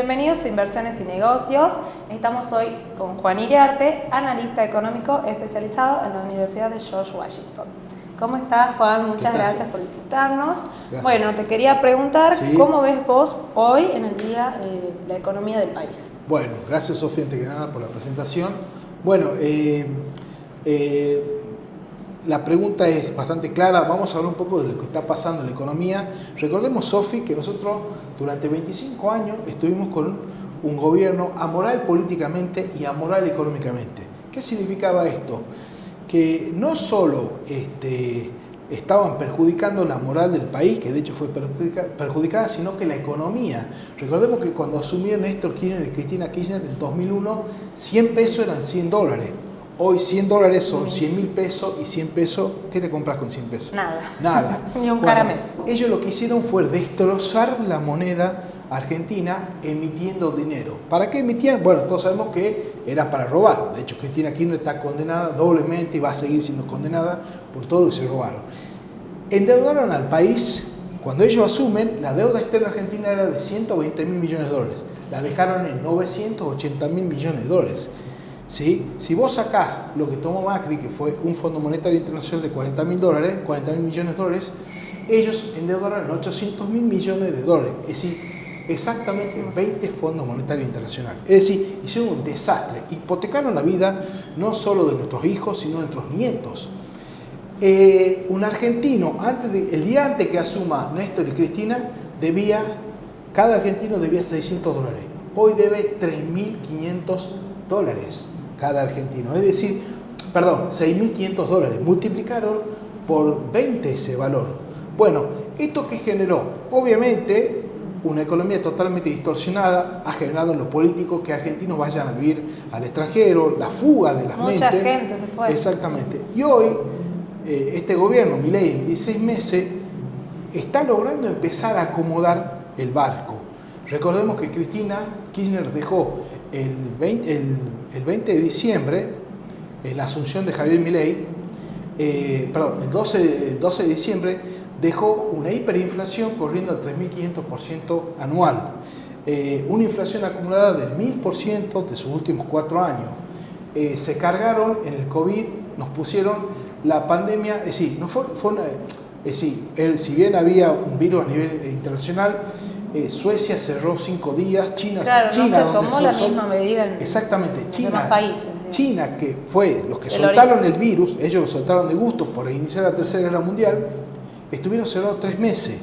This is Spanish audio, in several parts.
Bienvenidos a Inversiones y Negocios. Estamos hoy con Juan Iriarte, analista económico especializado en la Universidad de George Washington. ¿Cómo estás, Juan? Muchas gracias por visitarnos. Gracias. Bueno, te quería preguntar, Sí. ¿cómo ves vos hoy en el día la economía del país? Bueno, gracias Sofía, antes que nada, por la presentación. Bueno, la pregunta es bastante clara. Vamos a hablar un poco de lo que está pasando en la economía. Recordemos, Sofi, que nosotros durante 25 años estuvimos con un gobierno amoral políticamente y amoral económicamente. ¿Qué significaba esto? Que no solo estaban perjudicando la moral del país, que de hecho fue perjudicada, sino que la economía. Recordemos que cuando asumió Néstor Kirchner y Cristina Kirchner en el 2001, 100 pesos eran 100 dólares. Hoy 100 dólares son 100.000 pesos y 100 pesos, ¿qué te compras con 100 pesos? Nada. Ni un caramelo. Ellos lo que hicieron fue destrozar la moneda argentina emitiendo dinero. ¿Para qué emitían? Bueno, todos sabemos que era para robar. De hecho, Cristina Kirchner está condenada doblemente y va a seguir siendo condenada por todo lo que se robaron. Endeudaron al país. Cuando ellos asumen, la deuda externa argentina era de 120.000 millones de dólares. La dejaron en 980.000 millones de dólares. ¿Sí? Si vos sacás lo que tomó Macri, que fue un Fondo Monetario Internacional de 40.000 millones de dólares, ellos endeudaron en 800.000 millones de dólares. Es decir, exactamente 20 fondos monetarios internacionales. Es decir, hicieron un desastre. Hipotecaron la vida no solo de nuestros hijos, sino de nuestros nietos. Un argentino, el día antes que asuma Néstor y Cristina, cada argentino debía 600 dólares. Hoy debe 3.500 dólares cada argentino. Es decir, 6.500 dólares. Multiplicaron por 20 ese valor. Bueno, ¿esto qué generó? Obviamente, una economía totalmente distorsionada ha generado en lo político que argentinos vayan a vivir al extranjero, la fuga de las mentes. Mucha gente se fue. Exactamente. Y hoy, este gobierno, Milei, en 16 meses, está logrando empezar a acomodar el barco. Recordemos que Cristina Kirchner dejó el 20 de diciembre, la asunción de Javier Milei, el 12 de diciembre, dejó una hiperinflación corriendo al 3.500% anual. Una inflación acumulada del 1.000% de sus últimos 4 años. Se cargaron en el COVID, nos pusieron la pandemia, si bien había un virus a nivel internacional, Suecia cerró 5 días, China, no se tomó la misma medida en exactamente, los demás países. China, que fue los que soltaron el virus, ellos lo soltaron de gusto por iniciar la Tercera Guerra Mundial, estuvieron cerrados 3 meses.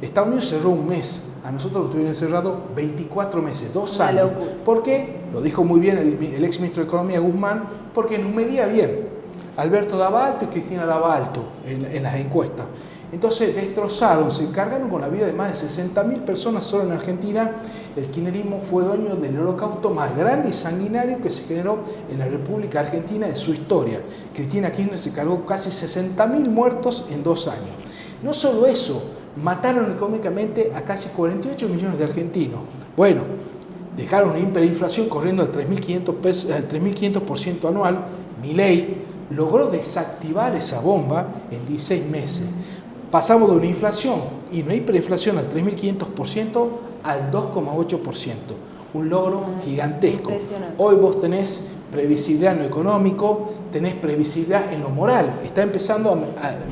Estados Unidos cerró un mes, a nosotros nos tuvieron cerrado 24 meses, 2 años. ¿Por qué? Lo dijo muy bien el ex ministro de Economía, Guzmán, porque nos medía bien. Alberto daba alto y Cristina daba alto en las encuestas. Entonces destrozaron, se encargaron con la vida de más de 60.000 personas solo en Argentina. El kirchnerismo fue dueño del holocausto más grande y sanguinario que se generó en la República Argentina en su historia. Cristina Kirchner se cargó casi 60.000 muertos en 2 años. No solo eso, mataron económicamente a casi 48 millones de argentinos. Bueno, dejaron una hiperinflación corriendo al 3.500% anual. Milei logró desactivar esa bomba en 16 meses. Pasamos de una inflación y una hiperinflación al 3.500% al 2,8%. Un logro gigantesco. Hoy vos tenés previsibilidad en lo económico, tenés previsibilidad en lo moral.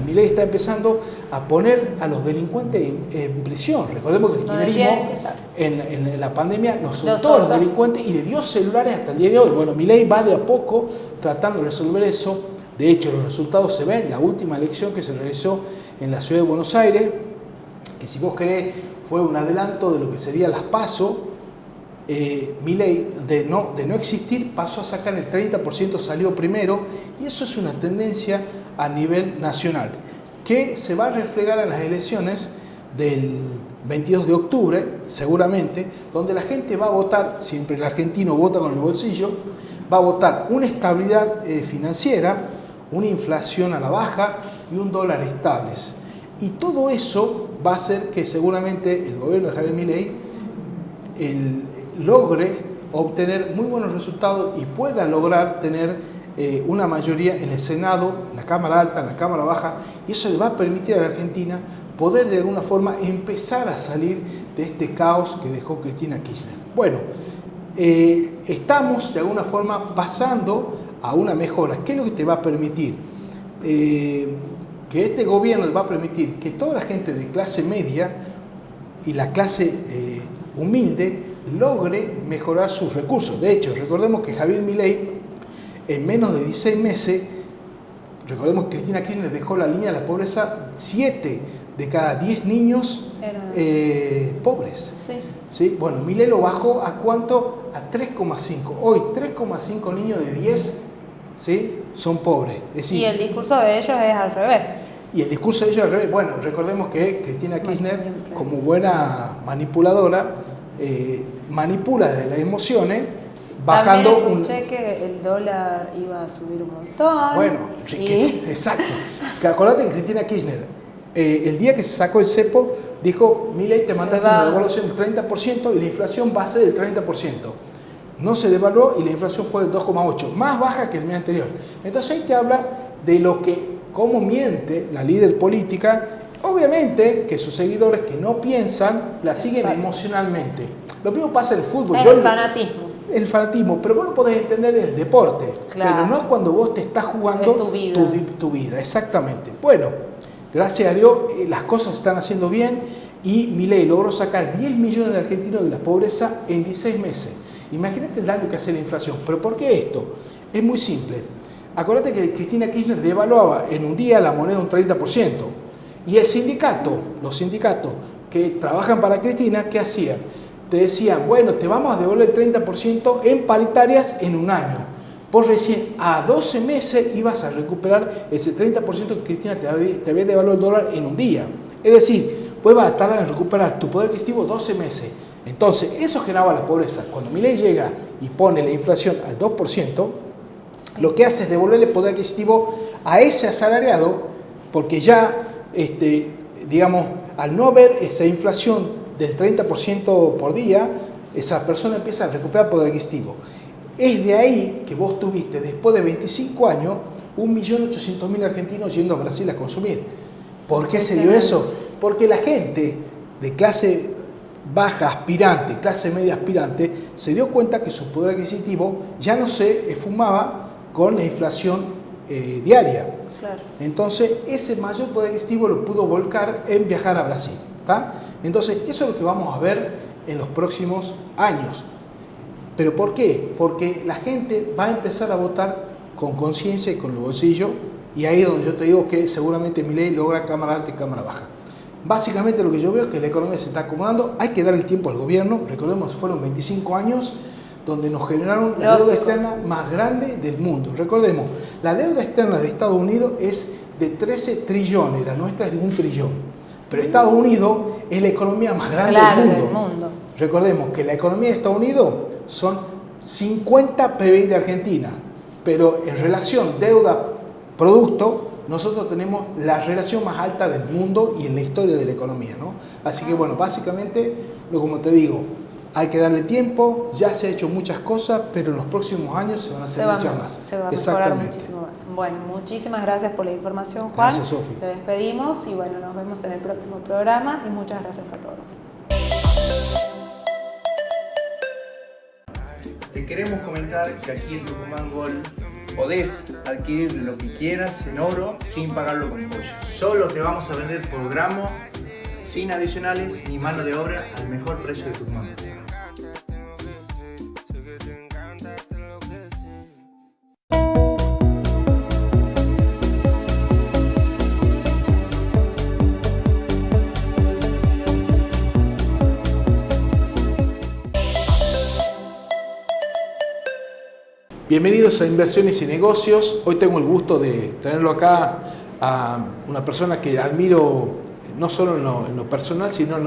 Milei está empezando a poner a los delincuentes en prisión. Recordemos que el kirchnerismo en la pandemia nos soltó a los delincuentes y le dio celulares hasta el día de hoy. Bueno, Milei va de a poco tratando de resolver eso. De hecho, los resultados se ven en la última elección que se realizó en la ciudad de Buenos Aires, que si vos querés fue un adelanto de lo que serían las PASO. Milei, de no existir, pasó a sacar el 30%, salió primero, y eso es una tendencia a nivel nacional, que se va a reflejar en las elecciones del 22 de octubre, seguramente, donde la gente va a votar, siempre el argentino vota con el bolsillo, va a votar una estabilidad financiera, una inflación a la baja y un dólar estables. Y todo eso va a hacer que seguramente el gobierno de Javier Milei logre obtener muy buenos resultados y pueda lograr tener una mayoría en el Senado, en la Cámara Alta, en la Cámara Baja, y eso le va a permitir a la Argentina poder de alguna forma empezar a salir de este caos que dejó Cristina Kirchner. Bueno, estamos de alguna forma pasando a una mejora. ¿Qué es lo que te va a permitir? Que este gobierno le va a permitir que toda la gente de clase media y la clase humilde logre mejorar sus recursos. De hecho, recordemos que Javier Milei en menos de 16 meses, recordemos que Cristina Kirchner dejó la línea de la pobreza, 7 de cada 10 niños pobres. Sí. ¿Sí? Bueno, Milei lo bajó ¿a cuánto? A 3,5. Hoy 3,5 niños de 10, ¿sí?, son pobres. Es decir, y el discurso de ellos es al revés. Y el discurso de ellos al revés. Bueno, recordemos que Cristina Kirchner, como buena manipuladora, manipula desde las emociones, bajando. También escuché que el dólar iba a subir un montón. Bueno, exacto. Acordate que Cristina Kirchner, el día que se sacó el cepo, dijo: Milei, te mandaste una devaluación del 30% y la inflación va a ser del 30%. No se devaluó y la inflación fue del 2,8%, más baja que el mes anterior. Entonces ahí te habla de lo que, cómo miente la líder política. Obviamente que sus seguidores que no piensan la siguen emocionalmente. Lo mismo pasa en el fútbol. Es el fanatismo. El fanatismo, pero vos lo podés entender en el deporte, claro, pero no cuando vos te estás jugando tu vida, exactamente. Bueno, gracias a Dios las cosas se están haciendo bien y Milei logró sacar 10 millones de argentinos de la pobreza en 16 meses. Imagínate el daño que hace la inflación. ¿Pero por qué esto? Es muy simple. Acuérdate que Cristina Kirchner devaluaba en un día la moneda un 30%. Y el sindicato, los sindicatos que trabajan para Cristina, ¿qué hacían? Te decían: bueno, te vamos a devolver el 30% en paritarias en un año. Vos recién a 12 meses ibas a recuperar ese 30% que Cristina te había devaluado el dólar en un día. Es decir, pues vas a tardar en recuperar tu poder adquisitivo 12 meses. Entonces, eso generaba la pobreza. Cuando Milei llega y pone la inflación al 2%, lo que hace es devolverle poder adquisitivo a ese asalariado, porque ya, digamos, al no haber esa inflación del 30% por día, esa persona empieza a recuperar poder adquisitivo. Es de ahí que vos tuviste, después de 25 años, 1.800.000 argentinos yendo a Brasil a consumir. ¿Por qué se dio eso? Porque la gente de clase baja aspirante, clase media aspirante, se dio cuenta que su poder adquisitivo ya no se esfumaba con la inflación diaria. Claro. Entonces, ese mayor poder adquisitivo lo pudo volcar en viajar a Brasil. ¿Tá? Entonces, eso es lo que vamos a ver en los próximos años. ¿Pero por qué? Porque la gente va a empezar a votar con conciencia y con el bolsillo, y ahí es donde yo te digo que seguramente Milei logra cámara alta y cámara baja. Básicamente lo que yo veo es que la economía se está acomodando, hay que dar el tiempo al gobierno. Recordemos, fueron 25 años donde nos generaron la deuda externa más grande del mundo. Recordemos, la deuda externa de Estados Unidos es de 13 trillones, la nuestra es de 1 trillón. Pero Estados Unidos es la economía más grande del mundo. Recordemos que la economía de Estados Unidos son 50 PBI de Argentina, pero en relación deuda-producto, nosotros tenemos la relación más alta del mundo y en la historia de la economía, ¿no? Así que bueno, básicamente, como te digo, hay que darle tiempo, ya se ha hecho muchas cosas, pero en los próximos años se van a hacer muchas más. Se va a mejorar muchísimo más. Bueno, muchísimas gracias por la información, Juan. Gracias, Sofi. Te despedimos y bueno, nos vemos en el próximo programa y muchas gracias a todos. Te queremos comentar que aquí en Tucumán Gold podés adquirir lo que quieras en oro sin pagarlo con joya. Solo te vamos a vender por gramo, sin adicionales ni mano de obra, al mejor precio de Tucumán. Bienvenidos a Inversiones y Negocios. Hoy tengo el gusto de tenerlo acá a una persona que admiro no solo en lo personal, sino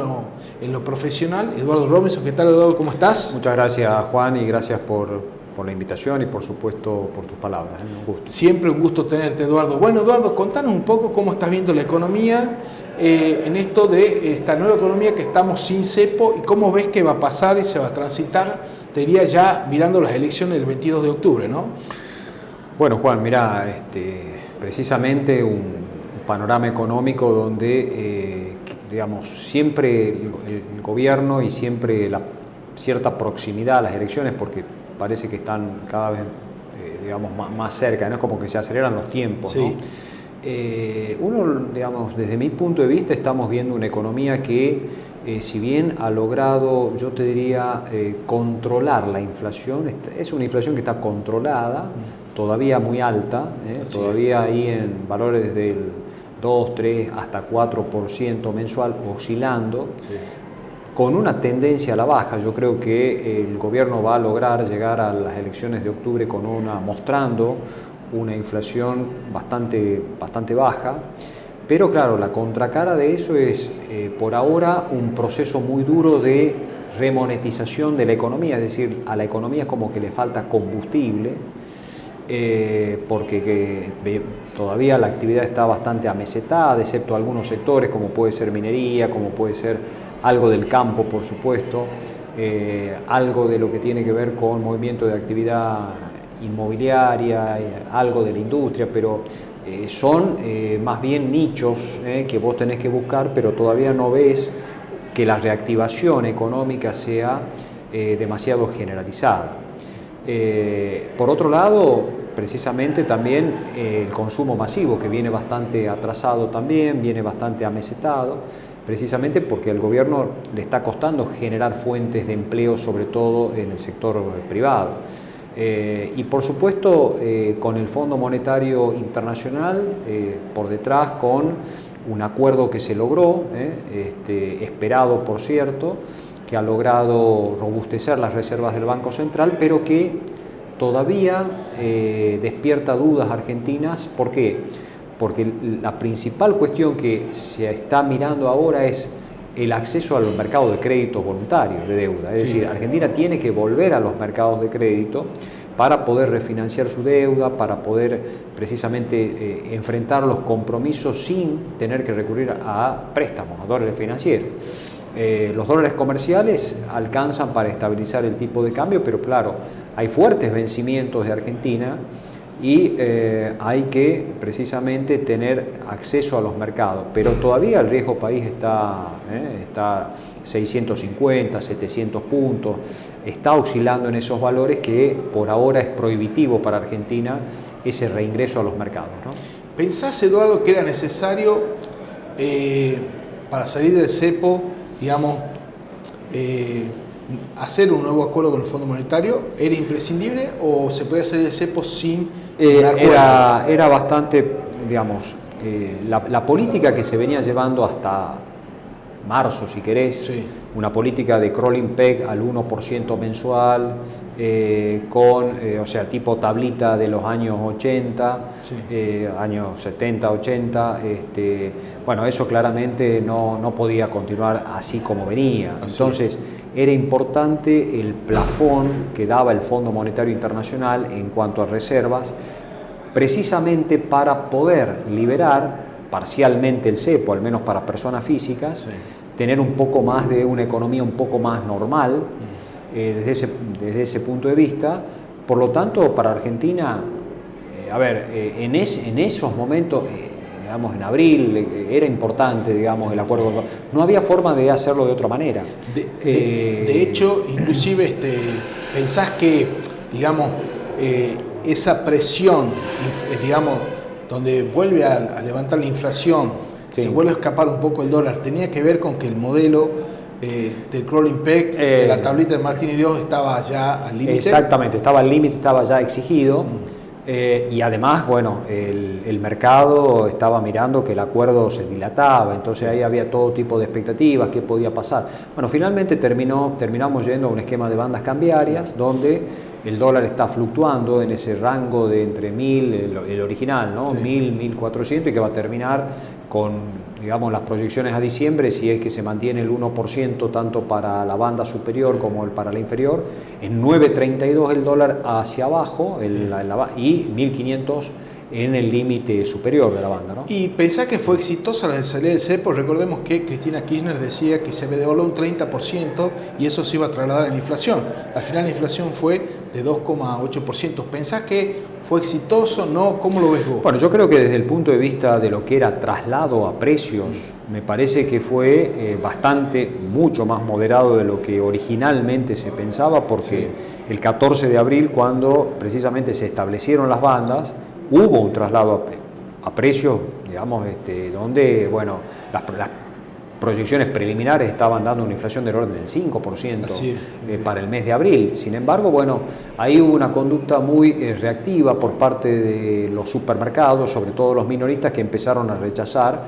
en lo profesional, Eduardo Robinson. ¿Qué tal, Eduardo? ¿Cómo estás? Muchas gracias, Juan, y gracias por la invitación y por supuesto por tus palabras. Un gusto. Siempre un gusto tenerte, Eduardo. Bueno, Eduardo, contanos un poco cómo estás viendo la economía en esto de esta nueva economía que estamos sin cepo y cómo ves que va a pasar y se va a transitar, te diría ya mirando las elecciones del 22 de octubre, ¿no? Bueno, Juan, mira, precisamente un panorama económico donde digamos, siempre el gobierno y siempre cierta proximidad a las elecciones, porque parece que están cada vez, digamos, más cerca, ¿no? Es como que se aceleran los tiempos, Sí. ¿no? Uno, digamos, desde mi punto de vista estamos viendo una economía que, si bien ha logrado, yo te diría, controlar la inflación, es una inflación que está controlada, todavía muy alta, todavía ahí en valores del 2, 3, hasta 4% mensual, oscilando, Sí. con una tendencia a la baja. Yo creo que el gobierno va a lograr llegar a las elecciones de octubre mostrando una inflación bastante baja, pero claro, la contracara de eso es por ahora un proceso muy duro de remonetización de la economía, es decir, a la economía como que le falta combustible, porque todavía la actividad está bastante amesetada, excepto algunos sectores como puede ser minería, como puede ser algo del campo, por supuesto, algo de lo que tiene que ver con movimiento de actividad inmobiliaria, algo de la industria, pero son más bien nichos que vos tenés que buscar, pero todavía no ves que la reactivación económica sea demasiado generalizada. Por otro lado, precisamente también el consumo masivo, que viene bastante atrasado también, viene bastante amesetado, precisamente porque al gobierno le está costando generar fuentes de empleo, sobre todo en el sector privado. Y por supuesto con el Fondo Monetario Internacional por detrás, con un acuerdo que se logró, esperado por cierto, que ha logrado robustecer las reservas del Banco Central, pero que todavía despierta dudas argentinas. ¿Por qué? Porque la principal cuestión que se está mirando ahora es el acceso al mercado de crédito voluntario de deuda. Es decir, Argentina tiene que volver a los mercados de crédito para poder refinanciar su deuda, para poder precisamente enfrentar los compromisos sin tener que recurrir a préstamos, a dólares financieros. Los dólares comerciales alcanzan para estabilizar el tipo de cambio, pero claro, hay fuertes vencimientos de Argentina y hay que precisamente tener acceso a los mercados, pero todavía el riesgo país está 650, 700 puntos, está oscilando en esos valores que por ahora es prohibitivo para Argentina ese reingreso a los mercados, ¿no? ¿Pensás, Eduardo, que era necesario para salir del cepo, digamos, hacer un nuevo acuerdo con el Fondo Monetario? ¿Era imprescindible o se podía salir del cepo sin un acuerdo? Era bastante, digamos, la política que se venía llevando hasta marzo, si querés, una política de crawling peg al 1% mensual, o sea, tipo tablita de los años 80, años 70, 80, bueno, eso claramente no podía continuar así como venía. Entonces, era importante el plafón que daba el Fondo Monetario Internacional en cuanto a reservas, precisamente para poder liberar parcialmente el cepo, al menos para personas físicas, tener un poco más de una economía un poco más normal desde ese punto de vista. Por lo tanto, para Argentina, en esos momentos, digamos en abril, era importante, digamos, el acuerdo. No había forma de hacerlo de otra manera. De hecho, inclusive, pensás que, digamos, esa presión, digamos, donde vuelve a levantar la inflación, se vuelve a escapar un poco el dólar, tenía que ver con que el modelo del crawling peg, de la tablita de Martín y Dios, estaba ya al límite. Exactamente, estaba al límite, estaba ya exigido. Y además, bueno, el mercado estaba mirando que el acuerdo se dilataba, entonces ahí había todo tipo de expectativas, qué podía pasar. Bueno, finalmente terminamos yendo a un esquema de bandas cambiarias donde el dólar está fluctuando en ese rango de entre 1000, el original, ¿no? 1000, 1400, y que va a terminar con, digamos, las proyecciones a diciembre, si es que se mantiene el 1% tanto para la banda superior como para la inferior, en 9.32 el dólar hacia abajo y 1.500 en el límite superior de la banda, ¿no? Y pensá que fue exitosa la salida del cepo. Recordemos que Cristina Kirchner decía que se devaluó un 30% y eso se iba a trasladar en la inflación. Al final la inflación fue de 2,8%. ¿Pensás que fue exitoso? ¿No? ¿Cómo lo ves vos? Bueno, yo creo que desde el punto de vista de lo que era traslado a precios, me parece que fue mucho más moderado de lo que originalmente se pensaba, porque el 14 de abril, cuando precisamente se establecieron las bandas, hubo un traslado a precios, digamos, donde, bueno, las proyecciones preliminares estaban dando una inflación del orden del 5% para el mes de abril. Sin embargo, bueno, ahí hubo una conducta muy reactiva por parte de los supermercados, sobre todo los minoristas, que empezaron a rechazar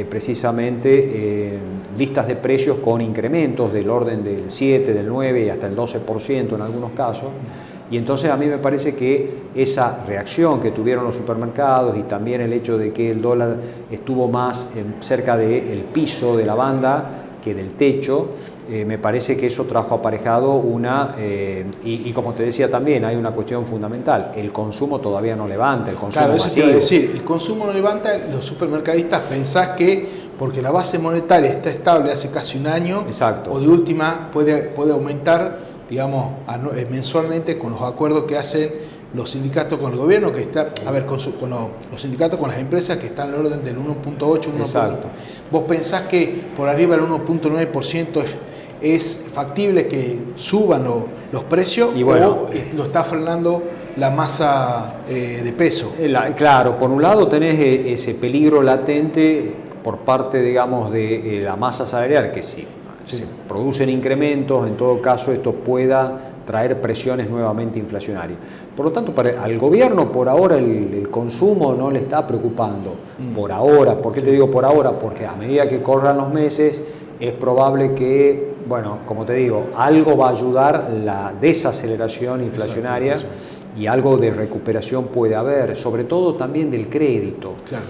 precisamente listas de precios con incrementos del orden del 7, del 9 y hasta el 12% en algunos casos. Y entonces a mí me parece que esa reacción que tuvieron los supermercados y también el hecho de que el dólar estuvo más cerca del piso de la banda que del techo, me parece que eso trajo aparejado y como te decía también, hay una cuestión fundamental: el consumo todavía no levanta, el consumo claro, eso masivo. te iba a decir, el consumo no levanta. Los supermercadistas pensás que porque la base monetaria está estable hace casi un año, exacto, o de última puede aumentar, digamos, mensualmente con los acuerdos que hacen los sindicatos con el gobierno, que está, a ver, con los sindicatos con las empresas, que están en el orden del 1.8, 1. Exacto. ¿Vos pensás que por arriba del 1.9% es factible que suban los precios, y bueno, o lo está frenando la masa de peso? Claro, por un lado tenés ese peligro latente por parte, digamos, de la masa salarial, que si se producen incrementos, en todo caso esto pueda traer presiones nuevamente inflacionarias. Por lo tanto, al gobierno por ahora el consumo no le está preocupando. Por ahora. ¿Por qué te digo por ahora? Porque a medida que corran los meses es probable que, bueno, como te digo, algo va a ayudar la desaceleración inflacionaria. Y algo de recuperación puede haber, sobre todo también del crédito. Claro.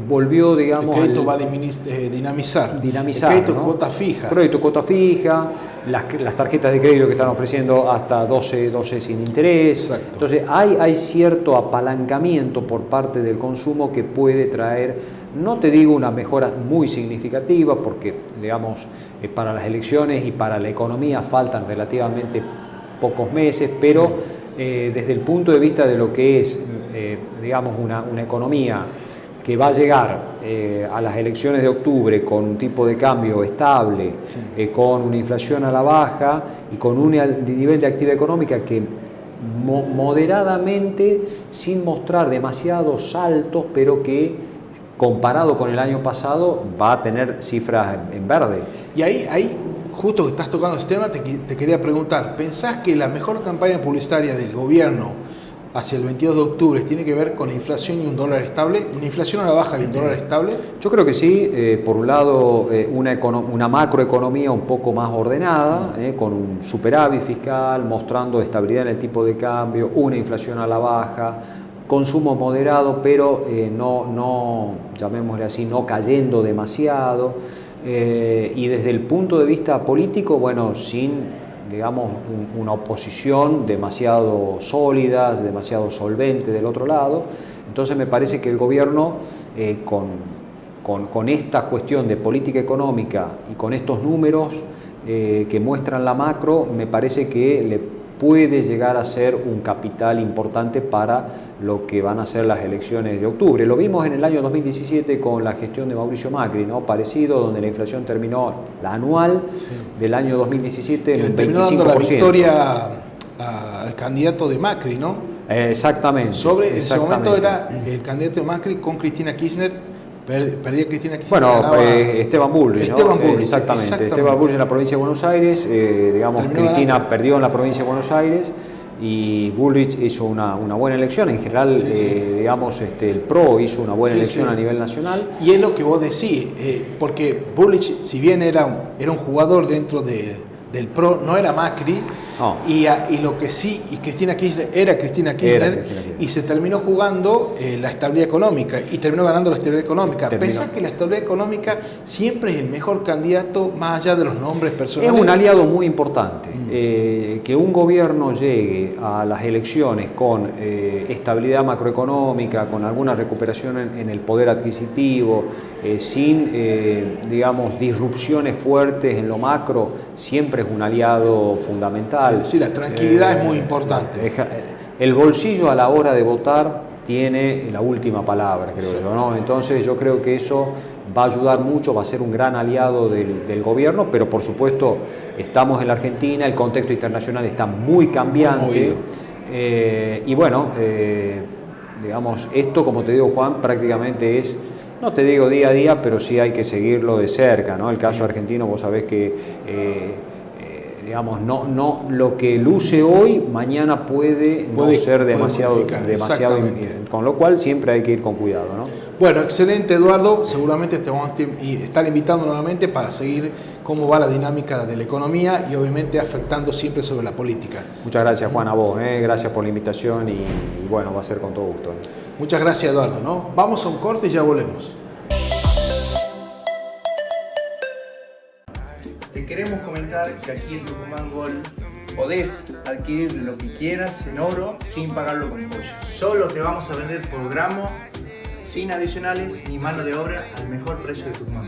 Volvió, digamos... El crédito va a dinamizar. El crédito, ¿no? Cuota fija. Crédito cuota fija, las tarjetas de crédito que están ofreciendo hasta 12 sin interés. Exacto. Entonces hay cierto apalancamiento por parte del consumo que puede traer, no te digo una mejora muy significativa, porque, digamos, para las elecciones y para la economía faltan relativamente pocos meses, pero... desde el punto de vista de lo que es, digamos, una economía que va a llegar a las elecciones de octubre con un tipo de cambio estable, con una inflación a la baja y con un nivel de actividad económica que moderadamente, sin mostrar demasiados saltos, pero que comparado con el año pasado va a tener cifras en verde. Y ahí justo que estás tocando este tema, te quería preguntar, ¿pensás que la mejor campaña publicitaria del gobierno hacia el 22 de octubre tiene que ver con la inflación y un dólar estable? ¿Una inflación a la baja y un dólar estable? Yo creo que sí. Por un lado, una macroeconomía un poco más ordenada, con un superávit fiscal, mostrando estabilidad en el tipo de cambio, una inflación a la baja, consumo moderado, pero no, llamémosle así, no cayendo demasiado. Y desde el punto de vista político, bueno, sin, digamos, una oposición demasiado sólida, demasiado solvente del otro lado. Entonces me parece que el gobierno, con esta cuestión de política económica y con estos números que muestran la macro, me parece que le puede llegar a ser un capital importante para lo que van a ser las elecciones de octubre. Lo vimos en el año 2017 con la gestión de Mauricio Macri, ¿no? Parecido, donde la inflación terminó, la anual del año 2017, en un 25%. Terminó dando la victoria al candidato de Macri, ¿no? Exactamente. En ese momento era el candidato de Macri con Cristina Kirchner. Perdía Cristina Kirchner. Bueno, Esteban Bullrich, ¿no? Esteban Bullrich, exactamente. Esteban Bullrich en la provincia de Buenos Aires, digamos, Cristina perdió en la provincia de Buenos Aires y Bullrich hizo una buena elección. En general, digamos, el PRO hizo una buena elección a nivel nacional. Y es lo que vos decís, porque Bullrich, si bien era un jugador dentro del PRO, no era Macri. No. Y lo que sí, y Cristina Kirchner era Cristina Kirchner, y se terminó jugando la estabilidad económica y terminó ganando la estabilidad económica. ¿Pensás que la estabilidad económica siempre es el mejor candidato más allá de los nombres personales? Es un aliado muy importante. Que un gobierno llegue a las elecciones con estabilidad macroeconómica, con alguna recuperación en el poder adquisitivo, sin, digamos, disrupciones fuertes en lo macro, siempre es un aliado fundamental. Sí, la tranquilidad es muy importante. El bolsillo a la hora de votar tiene la última palabra, creo yo, ¿no? Entonces yo creo que eso va a ayudar mucho, va a ser un gran aliado del gobierno, pero por supuesto estamos en la Argentina, el contexto internacional está muy cambiante, y bueno, digamos, esto, como te digo, Juan, prácticamente es, no te digo día a día, pero sí hay que seguirlo de cerca, ¿no? El caso argentino, vos sabés que digamos, no, lo que luce hoy, mañana puede no ser demasiado, con lo cual siempre hay que ir con cuidado, ¿no? Bueno, excelente, Eduardo. Seguramente te vamos a estar invitando nuevamente para seguir cómo va la dinámica de la economía y obviamente afectando siempre sobre la política. Muchas gracias, Juan, a vos, gracias por la invitación y bueno, va a ser con todo gusto. Muchas gracias, Eduardo, ¿no? Vamos a un corte y ya volvemos. Te queremos comentar que aquí en Tucumán Gold podés adquirir lo que quieras en oro sin pagarlo con pollo. Solo te vamos a vender por gramo, sin adicionales ni mano de obra, al mejor precio de Tucumán.